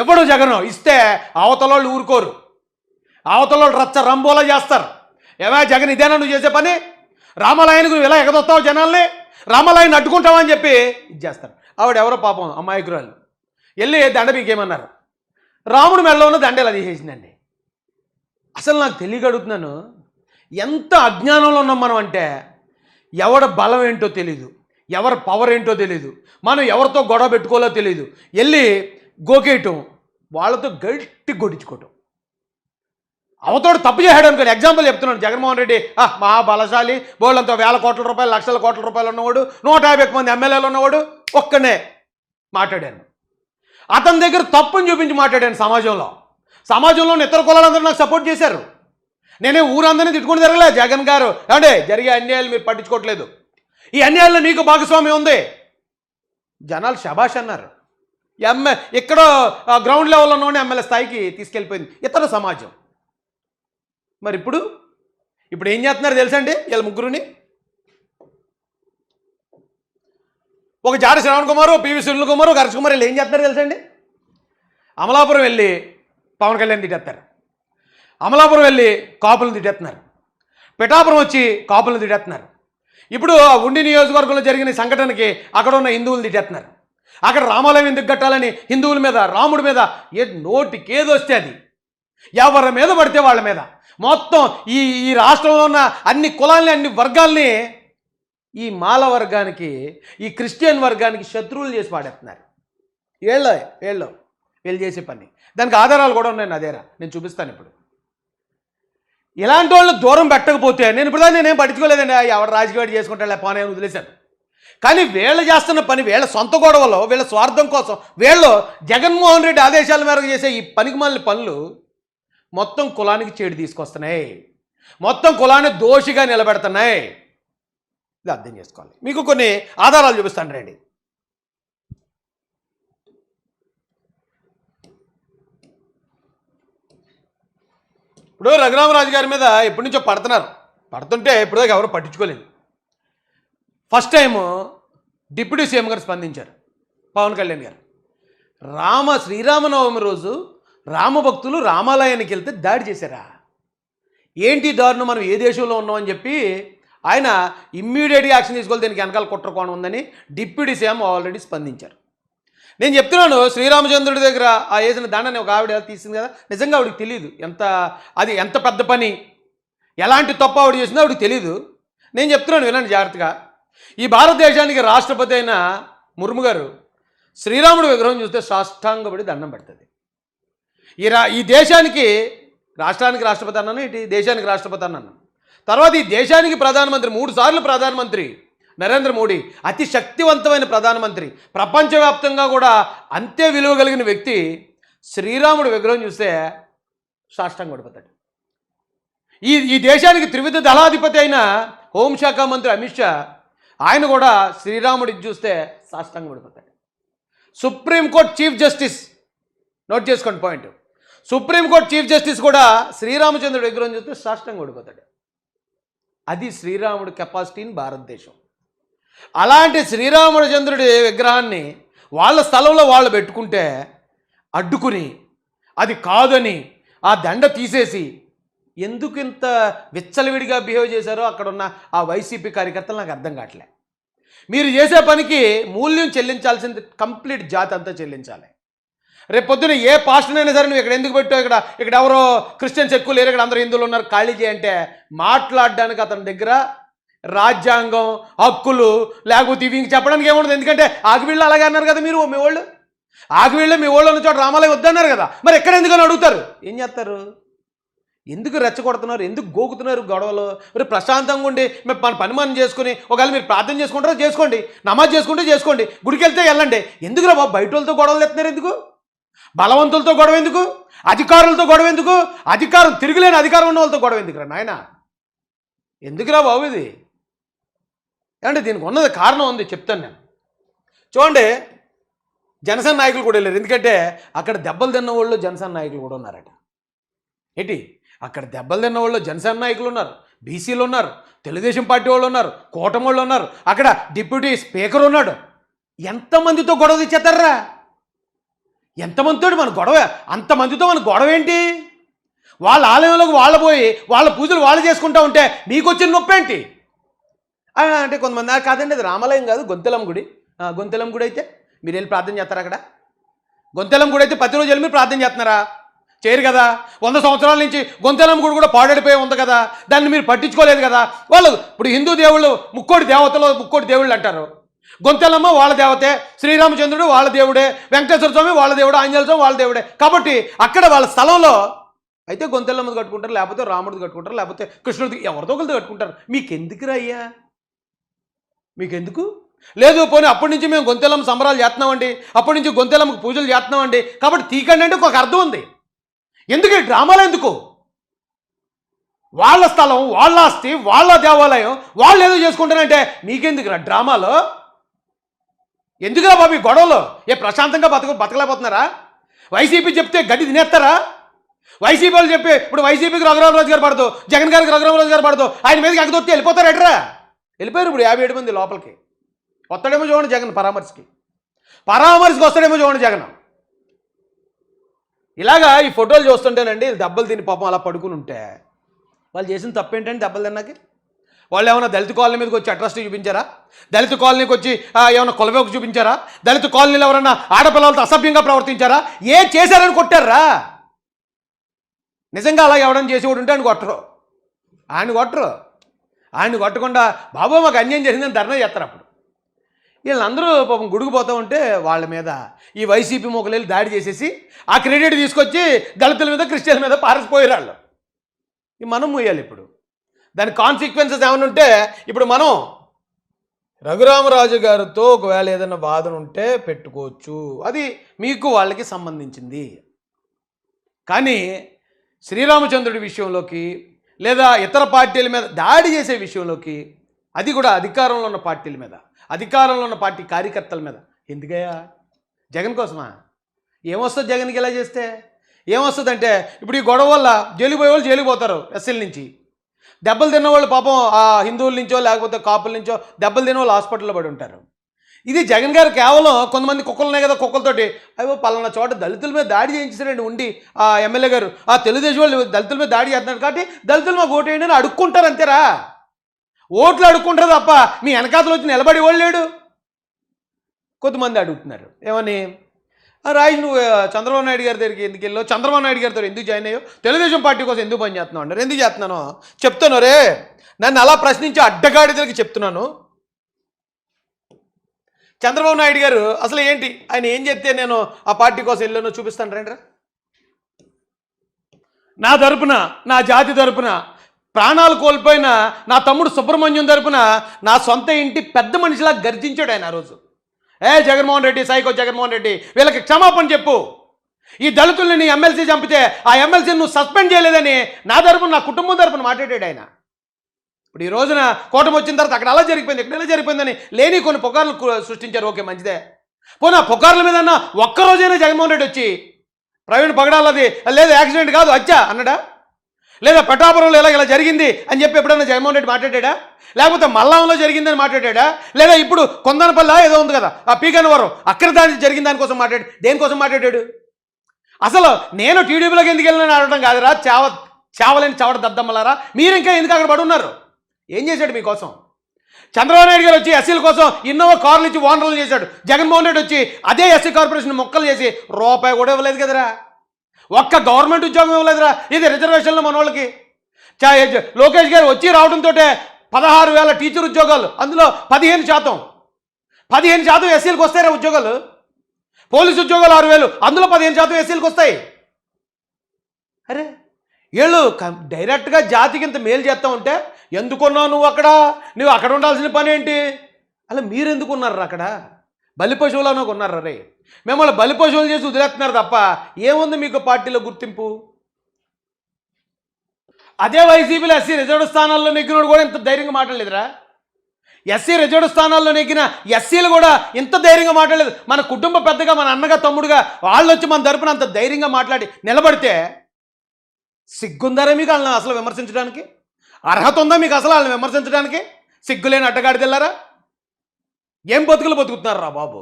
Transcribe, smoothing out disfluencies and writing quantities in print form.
ఎవడు జగను ఇస్తే అవతలోళ్ళు ఊరుకోరు, అవతలోళ్ళు రచ్చ రంబోలా చేస్తారు. ఏమా జగన్ ఇదేనా నువ్వు చేసే పని? రామాలయానికి నువ్వు ఇలా ఎగదొస్తావు జనాల్ని, రామాలయాన్ని అడ్డుకుంటావని చెప్పి ఇది చేస్తారు. ఆవిడ ఎవరో పాపం అమాయకురాలు వెళ్ళి దండ బీకేమన్నారు. రాముడు మెడలో ఉన్న దండ ఇలా తీసేసిందండి. అసలు నాకు తెలియగడుగుతున్నాను, ఎంత అజ్ఞానంలో ఉన్నాం మనం అంటే, ఎవడ బలం ఏంటో తెలీదు, ఎవరి పవర్ ఏంటో తెలీదు, మనం ఎవరితో గొడవ పెట్టుకోవాలో తెలీదు, వెళ్ళి గోకేయటం, వాళ్ళతో గట్టి కొట్టించుకోవటం. అవతోడు తప్పు చేశాడు అనుకోని ఎగ్జాంపుల్ చెప్తున్నాను. జగన్మోహన్ రెడ్డి మహాబలశాలి, బోళ్ళంతో వేల కోట్ల రూపాయలు లక్షల కోట్ల రూపాయలు ఉన్నవాడు, 150 మంది ఎమ్మెల్యేలు ఉన్నవాడు, ఒక్కనే మాట్లాడాను. అతని దగ్గర తప్పుని చూపించి మాట్లాడాను. సమాజంలో ఇతర కులాలందరూ నాకు సపోర్ట్ చేశారు. నేనే ఊరందరినీ తిట్టుకుని జరగలేదు. జగన్ గారు ఏమంటే జరిగే అన్యాయాలు మీరు పట్టించుకోవట్లేదు, ఈ అన్యాయాల్లో నీకు భాగస్వామ్యం ఉంది, జనాలు శబాష్ అన్నారు. ఇక్కడ గ్రౌండ్ లెవెల్లో ఉన్నవాడిని ఎమ్మెల్యే స్థాయికి తీసుకెళ్ళిపోయింది ఇతర సమాజం. మరి ఇప్పుడు ఏం చేస్తున్నారు తెలుసండి? వీళ్ళ ముగ్గురుని, ఒక జాడి శ్రవణ్ కుమారు, పివి సునీల్ కుమారు, హర్ష్ కుమార్ వీళ్ళు ఏం చేస్తున్నారు తెలుసండి? అమలాపురం వెళ్ళి పవన్ కళ్యాణ్ తిట్టేస్తారు, అమలాపురం వెళ్ళి కాపులను తిట్టేస్తున్నారు, పిఠాపురం వచ్చి కాపులను తిట్టేస్తున్నారు. ఇప్పుడు ఉండి నియోజకవర్గంలో జరిగిన సంఘటనకి అక్కడ ఉన్న హిందువులు తిట్టేస్తున్నారు. అక్కడ రామాలయం ఎందుకు కట్టాలని హిందువుల మీద, రాముడి మీద నోటికి ఏదొస్తే అది, ఎవరి మీద పడితే వాళ్ళ మీద, మొత్తం ఈ రాష్ట్రంలో ఉన్న అన్ని కులాలని, అన్ని వర్గాల్ని ఈ మాల వర్గానికి, ఈ క్రిస్టియన్ వర్గానికి శత్రువులు చేసి పాడేస్తున్నారు. వీళ్ళు చేసే పని. దానికి ఆధారాలు కూడా ఉన్నాయి నా దగ్గర, నేను చూపిస్తాను. ఇప్పుడు ఇలాంటి వాళ్ళు దూరం పెట్టకపోతే నేనేం పట్టించుకోలేదండి. ఎవరు రాజకీయాలు చేసుకుంటా పోనీ అని వదిలేశాను. కానీ వీళ్ళు చేస్తున్న పని, వీళ్ళ సొంత గొడవలో, వీళ్ళ స్వార్థం కోసం, వీళ్ళు జగన్మోహన్ రెడ్డి ఆదేశాల మేరకు చేసే ఈ పనికిమాలిన పనులు మొత్తం కులానికి చేడు తీసుకొస్తున్నాయి, మొత్తం కులాన్ని దోషిగా నిలబెడుతున్నాయి. ఇది అర్థం చేసుకోవాలి. మీకు కొన్ని ఆధారాలు చూపిస్తాను రండి. ఇప్పుడు రఘురామరాజు గారి మీద ఎప్పటి నుంచో పడుతుంటే ఇప్పటిదాకా ఎవరు పట్టించుకోలేదు. ఫస్ట్ టైము డిప్యూటీ సీఎం గారు స్పందించారు, పవన్ కళ్యాణ్ గారు. శ్రీరామనవమి రోజు రామభక్తులు రామాలయానికి వెళ్తే దాడి చేశారా? ఏంటి దారుణం, మనం ఏ దేశంలో ఉన్నామని చెప్పి ఆయన ఇమ్మీడియట్గా యాక్షన్ తీసుకోవాలి, దీనికి వెనకాల కుట్రకోణం ఉందని డిప్యూటీ సీఎం ఆల్రెడీ స్పందించారు. నేను చెప్తున్నాను, శ్రీరామచంద్రుడి దగ్గర ఆ వేసిన దండని ఒక ఆవిడ తీసింది కదా, నిజంగా ఆవిడకి తెలియదు అది ఎంత పెద్ద పని, ఎలాంటి తప్పు ఆవిడ చేసిందో ఆవిడకి తెలియదు. నేను చెప్తున్నాను వినండి జాగ్రత్తగా. ఈ భారతదేశానికి రాష్ట్రపతి అయిన ముర్ము గారు శ్రీరాముడి విగ్రహం చూస్తే సాష్టాంగపడి దండం పెడుతుంది. ఈ దేశానికి, రాష్ట్రానికి రాష్ట్రపతి అన్నాను, ఇటు దేశానికి రాష్ట్రపతి అన్నాను. తర్వాత ఈ దేశానికి ప్రధానమంత్రి, 3 సార్లు ప్రధానమంత్రి నరేంద్ర మోడీ, అతి శక్తివంతమైన ప్రధానమంత్రి, ప్రపంచవ్యాప్తంగా కూడా అంతే విలువ కలిగిన వ్యక్తి శ్రీరాముడి విగ్రహం చూస్తే సాష్టాంగం పడిపోతాడు. ఈ దేశానికి త్రివిధ దళాధిపతి అయిన హోంశాఖ మంత్రి అమిత్ షా, ఆయన కూడా శ్రీరాముడికి చూస్తే సాష్టాంగం పడిపోతాడు. సుప్రీంకోర్టు చీఫ్ జస్టిస్, నోట్ చేసుకోండి పాయింట్, సుప్రీంకోర్టు చీఫ్ జస్టిస్ కూడా శ్రీరామచంద్రుడి విగ్రహం చూస్తే సాష్టాంగం పడిపోతాడు. అది శ్రీరాముడి కెపాసిటీ ఇన్ భారతదేశం. అలాంటి శ్రీరామచంద్రుడి విగ్రహాన్ని వాళ్ళ స్థలంలో వాళ్ళు పెట్టుకుంటే అడ్డుకుని, అది కాదని ఆ దండ తీసేసి ఎందుకు ఇంత విచ్చలవిడిగా బిహేవ్ చేశారో అక్కడున్న ఆ వైసీపీ కార్యకర్తలు నాకు అర్థం కావట్లే. మీరు చేసే పనికి మూల్యం చెల్లించాల్సింది కంప్లీట్ జాతి అంతా చెల్లించాలి. రేపు పొద్దున ఏ పాస్టర్నైనా సరే నువ్వు ఇక్కడ ఎందుకు పెట్టావు, ఇక్కడ ఎవరో క్రిస్టియన్స్ ఎక్కువ లేరు, ఇక్కడ అందరూ హిందువులు ఉన్నారు, ఖాళీ చేయంటే మాట్లాడడానికి అతని దగ్గర రాజ్యాంగం, హక్కులు లేకపోతే ఇవి ఇంక చెప్పడానికి ఏముండదు. ఎందుకంటే ఆగివీళ్ళు అలాగే అన్నారు కదా, మీ వాళ్ళు ఆగివీళ్ళు మీ వాళ్ళు ఉన్న చోట రామాలయం వద్దన్నారు కదా, మరి ఎక్కడ ఎందుకని అడుగుతారు? ఏం చేస్తారు? ఎందుకు రెచ్చగొడుతున్నారు, ఎందుకు గోకుతున్నారు గొడవలు? మరి ప్రశాంతంగా ఉండి మేము పని మనం చేసుకుని, ఒకవేళ మీరు ప్రార్థన చేసుకుంటారో చేసుకోండి, నమాజ్ చేసుకుంటే చేసుకోండి, గుడికి వెళ్తే వెళ్ళండి. ఎందుకురా బాబు బయట వాళ్ళతో గొడవలు ఎత్తున్నారు? ఎందుకు బలవంతులతో గొడవ, ఎందుకు అధికారులతో గొడవ, ఎందుకు తిరుగులేని అధికారం ఉన్న వాళ్ళతో గొడవ ఎందుకురా నాయన? ఎందుకురా బాబు ఇది? అంటే దీనికి ఉన్నది కారణం ఉంది, చెప్తాను నేను. చూడండి, జనసేన నాయకులు కూడా వెళ్ళారు, ఎందుకంటే అక్కడ దెబ్బలు తిన్న వాళ్ళు జనసేన నాయకులు కూడా ఉన్నారట. ఏంటి అక్కడ దెబ్బలు తిన్న వాళ్ళు జనసేన నాయకులు ఉన్నారు, బీసీలు ఉన్నారు, తెలుగుదేశం పార్టీ వాళ్ళు ఉన్నారు, కూటమి వాళ్ళు ఉన్నారు, అక్కడ డిప్యూటీ స్పీకర్ ఉన్నాడు. ఎంతమందితో గొడవ తెచ్చేస్తారా? ఎంతమందితోటి మన గొడవ, అంతమందితో మన గొడవ ఏంటి? వాళ్ళ ఆలయంలోకి వాళ్ళు పోయి వాళ్ళ పూజలు వాళ్ళు చేసుకుంటా ఉంటే మీకు వచ్చిన నొప్పి ఏంటి? అంటే కొంతమంది కాదండి అది రామాలయం కాదు గొంతెలం గుడి. గొంతెలం గుడి అయితే మీరు వెళ్ళి ప్రార్థన చేస్తారా అక్కడ? గొంతెలం గుడి అయితే ప్రతిరోజు వెళ్ళి మీరు ప్రార్థన చేస్తున్నారా? చేయరు కదా. 100 సంవత్సరాల నుంచి గొంతెలం గుడి కూడా పాడడిపోయి ఉంది కదా, దాన్ని మీరు పట్టించుకోలేదు కదా. వాళ్ళు ఇప్పుడు హిందూ దేవుళ్ళు ముక్కోటి దేవతలు ముక్కోటి దేవుళ్ళు అంటారు. గొంతెలమ్మ వాళ్ళ దేవతే, శ్రీరామచంద్రుడు వాళ్ళ దేవుడే, వెంకటేశ్వర స్వామి వాళ్ళ దేవుడు, ఆంజనేయ స్వామి వాళ్ళ దేవుడే. కాబట్టి అక్కడ వాళ్ళ స్థలంలో అయితే గొంతెలమ్మది కట్టుకుంటారు, లేకపోతే రాముడిది కట్టుకుంటారు, లేకపోతే కృష్ణుడిది ఎవరిదో ఒకరిది కట్టుకుంటారు. మీకెందుకు అయ్యా? మీకెందుకు లేదు? పోనీ అప్పటి నుంచి మేము గొంతెలమ్మ సంబరాలు చేస్తున్నామండి, అప్పటి నుంచి గొంతెలమ్మకు పూజలు చేస్తున్నామండి, కాబట్టి తీకండి అంటే ఒక అర్థం ఉంది. ఎందుకు ఈ డ్రామాలు ఎందుకు? వాళ్ళ స్థలం, వాళ్ళ ఆస్తి, వాళ్ళ దేవాలయం, వాళ్ళు ఏదో చేసుకుంటారంటే మీకెందుకు డ్రామాలో? ఎందుకురా బాబు ఈ గొడవలు? ప్రశాంతంగా బతకలేకపోతున్నారా? వైసీపీ చెప్తే గడ్డి తినేస్తారా? వైసీపీ వాళ్ళు చెప్పి ఇప్పుడు వైసీపీకి రఘురామరాజు గారు పడదు, జగన్ గారికి రఘురామరాజు గారు పడదు, ఆయన మీదకి ఎగదొత్తి వెళ్ళిపోతారు ఎట్రా? వెళ్ళిపోయారు. ఇప్పుడు 57 మంది లోపలికి వస్తాడేమో చూడండి జగన్, పరామర్శకి వస్తాడేమో చూడండి జగన్. ఇలాగా ఈ ఫోటోలు చూస్తుంటేనండి దెబ్బలు తిని పాపం అలా పడుకుని ఉంటే వాళ్ళు చేసిన తప్పేంటండి? దెబ్బలు తిన్నాకి వాళ్ళు ఏమైనా దళిత కాలనీ మీదకి వచ్చి అట్రాసిటీ చూపించారా? దళిత కాలనీకి వచ్చి ఏమైనా కొలవేకు చూపించారా? దళిత కాలనీలో ఎవరన్నా ఆడపిల్లలతో అసభ్యంగా ప్రవర్తించారా? ఏ చేశారని కొట్టారా? నిజంగా అలా ఎవడని చేసేవాడు ఉంటే ఆయన కొట్టకుండా బాబు మాకు అన్యాయం జరిగిందని ధర్నా చేస్తారు. అప్పుడు వీళ్ళందరూ పాపం గుడికిపోతూ ఉంటే వాళ్ళ మీద ఈ వైసీపీ మొక్కలు దాడి చేసేసి ఆ క్రెడిట్ తీసుకొచ్చి దళితుల మీద క్రిస్టియన్ల మీద పారసిపోయారు వాళ్ళు. మనం మూయాలి. ఇప్పుడు దాని కాన్సిక్వెన్సెస్ ఏమైనా ఉంటే ఇప్పుడు మనం రఘురామరాజు గారితో ఒకవేళ ఏదైనా వాదన ఉంటే పెట్టుకోవచ్చు, అది మీకు వాళ్ళకి సంబంధించింది. కానీ శ్రీరామచంద్రుడి విషయంలోకి లేదా ఇతర పార్టీల మీద దాడి చేసే విషయంలోకి, అది కూడా అధికారంలో ఉన్న పార్టీల మీద, అధికారంలో ఉన్న పార్టీ కార్యకర్తల మీద ఎందుకయ్యా? జగన్ కోసమా? ఏమొస్తుంది జగన్కి ఇలా చేస్తే? ఏమొస్తుందంటే ఇప్పుడు ఈ గొడవ వల్ల జైలుకి పోయే వాళ్ళు జైలుకి పోతారు, ఎస్ఎల్ నుంచి దెబ్బలు తిన్నవాళ్ళు పాపం ఆ హిందువుల నుంచో లేకపోతే కాపుల నుంచో దెబ్బలు తిన్న వాళ్ళు హాస్పిటల్లో పడి ఉంటారు. ఇది జగన్ గారు కేవలం కొంతమంది కుక్కలు ఉన్నాయి కదా, కుక్కలతోటి అయ్యో పలానా చోట దళితుల మీద దాడి చేయించారండి ఉండి ఆ ఎమ్మెల్యే గారు, ఆ తెలుగుదేశం వాళ్ళు దళితుల మీద దాడి చేస్తున్నారు కాబట్టి దళితులు మాకు ఓటు వేయండి అని అడుక్కుంటారు అంతేరా. ఓట్లు అడుక్కుంటారు తప్ప మీ వెనకాతలు వచ్చి నిలబడి వాళ్ళు లేడు. కొంతమంది అడుగుతున్నారు ఏమని, రాజు నువ్వు చంద్రబాబు నాయుడు గారి దగ్గరికి ఎందుకు వెళ్ళావు, చంద్రబాబు నాయుడు గారితో ఎందుకు జాయిన్ అయ్యావు, తెలుగుదేశం పార్టీ కోసం ఎందుకు పని చేస్తున్నావు అంటారు. ఎందుకు చేస్తున్నాను చెప్తాను రే, నన్ను అలా ప్రశ్నించి అడ్డగాడిదలకి చెప్తున్నాను. చంద్రబాబు నాయుడు గారు అసలు ఏంటి, ఆయన ఏం చెప్తే నేను ఆ పార్టీ కోసం వెళ్ళానో చూపిస్తాను రండి. నా తరపున, నా జాతి తరపున ప్రాణాలు కోల్పోయిన నా తమ్ముడు సుబ్రహ్మణ్యం తరపున నా సొంత ఇంటి పెద్ద మనిషిలా గర్జించాడు ఆయన ఆ రోజు. జగన్మోహన్ రెడ్డి, సైకో జగన్మోహన్ రెడ్డి, వీళ్ళకి క్షమాపణ చెప్పు. ఈ దళితుల్ని నీ ఎమ్మెల్సీ చంపితే ఆ ఎమ్మెల్సీని నువ్వు సస్పెండ్ చేయలేదని నా తరపున, నా కుటుంబం తరపున మాట్లాడాడు ఆయన. ఇప్పుడు ఈ రోజున కూటమి వచ్చిన తర్వాత అక్కడ అలా జరిగిపోయింది, ఇక్కడ ఎలా జరిగిపోయిందని లేని కొన్ని పుకార్లు సృష్టించారు. ఓకే మంచిదే. పోనీ ఆ పుకార్ల మీద ఒక్కరోజైనా జగన్మోహన్ రెడ్డి వచ్చి ప్రవీణ్ పగడాలది లేదు యాక్సిడెంట్ కాదు అచ్చా అన్నాడా? లేదా పిఠాపురంలో ఇలా జరిగింది అని చెప్పి ఎప్పుడైనా జగన్మోహన్ రెడ్డి మాట్లాడా? లేకపోతే మల్లాంలో జరిగిందని మాట్లాడా? లేదా ఇప్పుడు కొందనపల్లి ఏదో ఉంది కదా ఆ పీకనవరం, అక్కడ దాని జరిగిన దానికోసం దేనికోసం మాట్లాడాడు? అసలు నేను టీడీపీలోకి ఎందుకు వెళ్ళిన అడగడం కాదురా, చావలేని చవట దద్దమ్మలారా, మీరు ఇంకా ఎందుకు అక్కడ పడున్నారు? ఏం చేశాడు మీకోసం? చంద్రబాబు నాయుడు గారు వచ్చి ఎస్సీల కోసం ఇన్నోవా కార్లు ఇచ్చి ఓనర్లు చేశాడు. జగన్మోహన్ రెడ్డి వచ్చి అదే ఎస్సీ కార్పొరేషన్ మొక్కలు చేసి రూపాయి కూడా ఇవ్వలేదు కదరా, ఒక్క గవర్నమెంట్ ఉద్యోగం ఇవ్వలేదురా. ఇది రిజర్వేషన్లో మన వాళ్ళకి. లోకేష్ గారు వచ్చి రావడంతో 16,000 టీచర్ ఉద్యోగాలు, అందులో 15% ఎస్సీలకు వస్తాయిరా ఉద్యోగాలు. పోలీసు ఉద్యోగాలు 6,000, అందులో 15% ఎస్సీలకు వస్తాయి. అరే వీళ్ళు డైరెక్ట్గా జాతికి ఇంత మేలు చేస్తూ ఉంటే ఎందుకున్నావు నువ్వు అక్కడ ఉండాల్సిన పని ఏంటి? అలా మీరు ఎందుకు ఉన్నారు అక్కడ? బలి పశువులను ఉన్నారు రే, మిమ్మల్ని బలి పశువులు చేసి వదిలేస్తున్నారు తప్ప ఏముంది మీకు పార్టీలో గుర్తింపు? అదే వైసీపీలో ఎస్సీ రిజర్వ్ స్థానాల్లో నెగ్గినోడు కూడా ఇంత ధైర్యంగా మాట్లాడలేదురా. ఎస్సీ రిజర్వ్ స్థానాల్లో నెగ్గిన ఎస్సీలు కూడా ఇంత ధైర్యంగా మాట్లాడలేదు. మన కుటుంబ పెద్దగా, మన అన్నగా, తమ్ముడుగా వాళ్ళు వచ్చి మన తరపున అంత ధైర్యంగా మాట్లాడి నిలబడితే సిగ్గుందారా మీకు వాళ్ళని అసలు విమర్శించడానికి? అర్హత ఉందా మీకు అసలు వాళ్ళని విమర్శించడానికి? సిగ్గులేని అడ్డగాడిదెల్లారా? ఏం బతుకులు బతుకుతున్నారా బాబు?